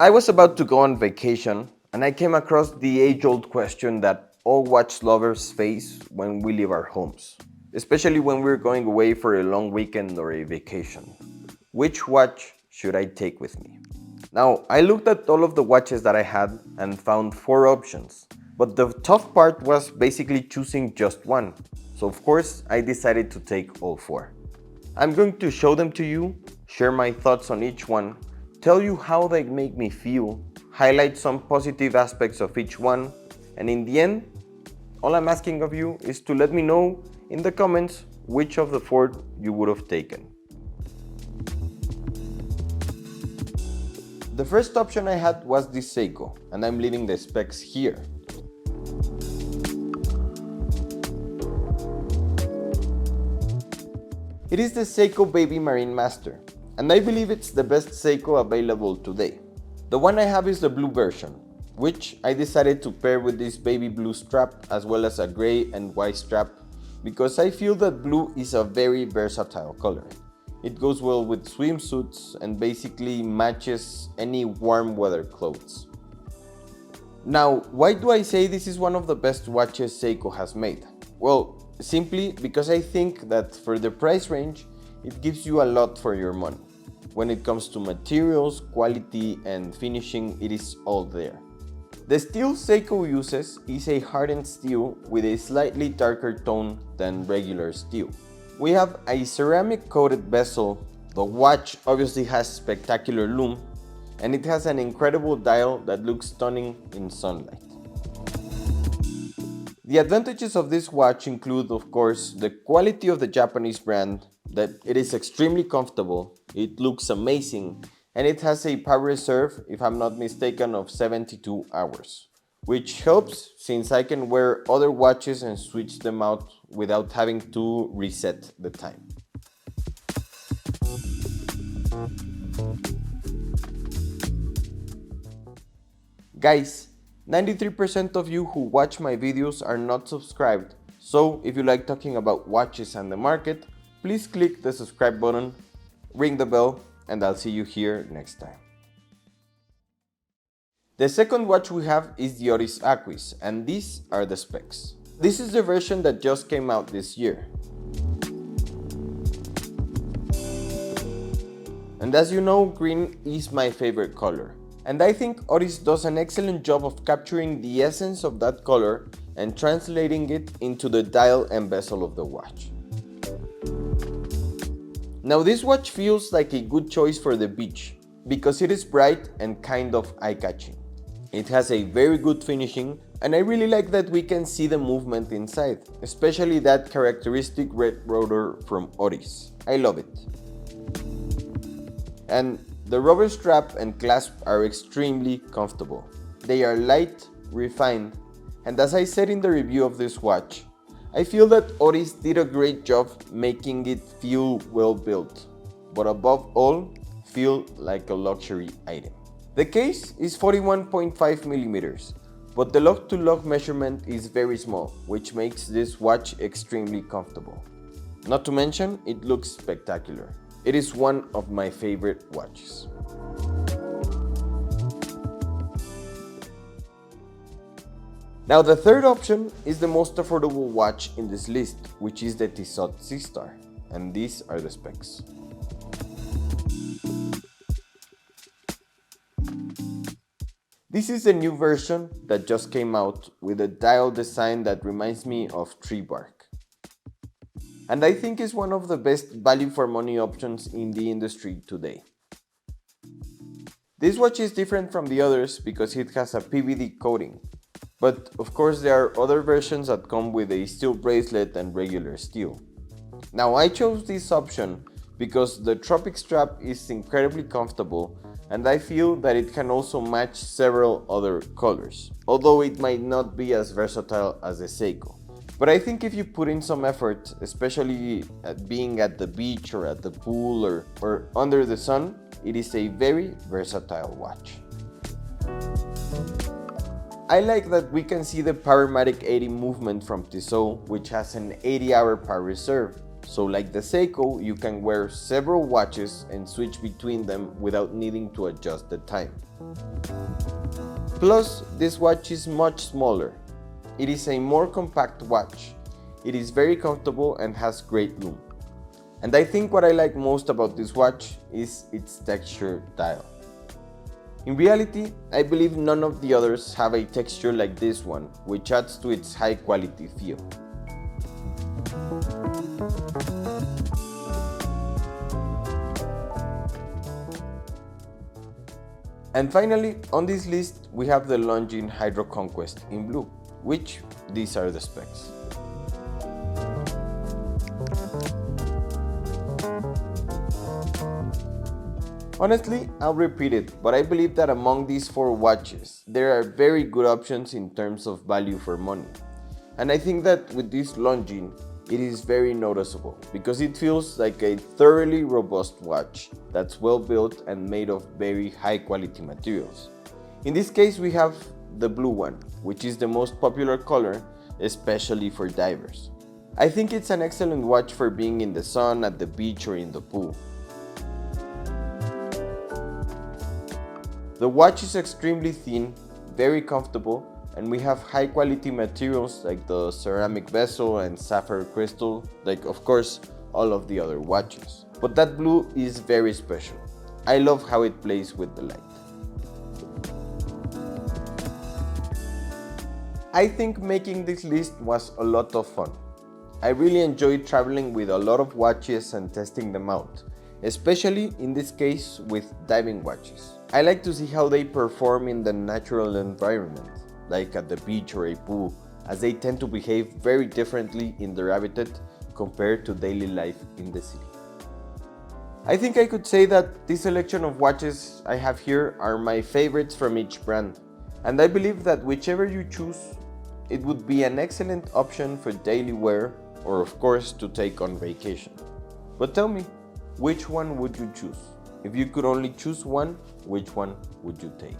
I was about to go on vacation and I came across the age-old question that all watch lovers face when we leave our homes, especially when we're going away for a long weekend or a vacation. Which watch should I take with me? Now, I looked at all of the watches that I had and found 4 options, but the tough part was basically choosing just one. So of course, I decided to take all 4. I'm going to show them to you, share my thoughts on each one, tell you how they make me feel, highlight some positive aspects of each one, and in the end, all I'm asking of you is to let me know in the comments which of the 4 you would have taken. The first option I had was this Seiko, and I'm leaving the specs here. It is the Seiko Baby Marine Master, and I believe it's the best Seiko available today. The one I have is the blue version, which I decided to pair with this baby blue strap as well as a gray and white strap because I feel that blue is a very versatile color. It goes well with swimsuits and basically matches any warm weather clothes. Now, why do I say this is one of the best watches Seiko has made? Well, simply because I think that for the price range, it gives you a lot for your money. When it comes to materials, quality and finishing, it is all there. The steel Seiko uses is a hardened steel with a slightly darker tone than regular steel. We have a ceramic coated bezel, the watch obviously has spectacular lume, and it has an incredible dial that looks stunning in sunlight. The advantages of this watch include, of course, the quality of the Japanese brand, that it is extremely comfortable, it looks amazing, and it has a power reserve, if I'm not mistaken, of 72 hours. Which helps since I can wear other watches and switch them out without having to reset the time. Guys, 93% of you who watch my videos are not subscribed, so if you like talking about watches and the market, please click the subscribe button, ring the bell, and I'll see you here next time. The second watch we have is the Oris Aquis, and these are the specs. This is the version that just came out this year. And as you know, green is my favorite color. And I think Oris does an excellent job of capturing the essence of that color and translating it into the dial and bezel of the watch. Now this watch feels like a good choice for the beach because it is bright and kind of eye-catching. It has a very good finishing and I really like that we can see the movement inside, especially that characteristic red rotor from Oris. I love it. And the rubber strap and clasp are extremely comfortable. They are light, refined, and as I said in the review of this watch, I feel that Oris did a great job making it feel well built, but above all, feel like a luxury item. The case is 41.5 millimeters, but the lug-to-lug measurement is very small, which makes this watch extremely comfortable. Not to mention, it looks spectacular. It is one of my favorite watches. Now the third option is the most affordable watch in this list, which is the Tissot Seastar, and these are the specs. This is a new version that just came out with a dial design that reminds me of tree bark. And I think is one of the best value for money options in the industry today. This watch is different from the others because it has a PVD coating, but of course there are other versions that come with a steel bracelet and regular steel. Now I chose this option because the Tropic strap is incredibly comfortable and I feel that it can also match several other colors, although it might not be as versatile as the Seiko. But I think if you put in some effort, especially at being at the beach or at the pool or under the sun, it is a very versatile watch. I like that we can see the Powermatic 80 movement from Tissot, which has an 80-hour power reserve, so like the Seiko, you can wear several watches and switch between them without needing to adjust the time. Plus, this watch is much smaller. It is a more compact watch. It is very comfortable and has great lume. And I think what I like most about this watch is its texture dial. In reality, I believe none of the others have a texture like this one, which adds to its high quality feel. And finally, on this list, we have the Longines HydroConquest in blue, which these are the specs. Honestly, I'll repeat it, but I believe that among these 4 watches, there are very good options in terms of value for money. And I think that with this Longines, it is very noticeable because it feels like a thoroughly robust watch that's well built and made of very high quality materials. In this case, we have the blue one, which is the most popular color, especially for divers. I think it's an excellent watch for being in the sun, at the beach, or in the pool. The watch is extremely thin, very comfortable, and we have high quality materials like the ceramic bezel and sapphire crystal, like of course all of the other watches. But that blue is very special. I love how it plays with the light. I think making this list was a lot of fun. I really enjoyed traveling with a lot of watches and testing them out, especially in this case with diving watches. I like to see how they perform in the natural environment, like at the beach or a pool, as they tend to behave very differently in their habitat compared to daily life in the city. I think I could say that this selection of watches I have here are my favorites from each brand, and I believe that whichever you choose, it would be an excellent option for daily wear or of course to take on vacation. But tell me, which one would you choose? If you could only choose one, which one would you take?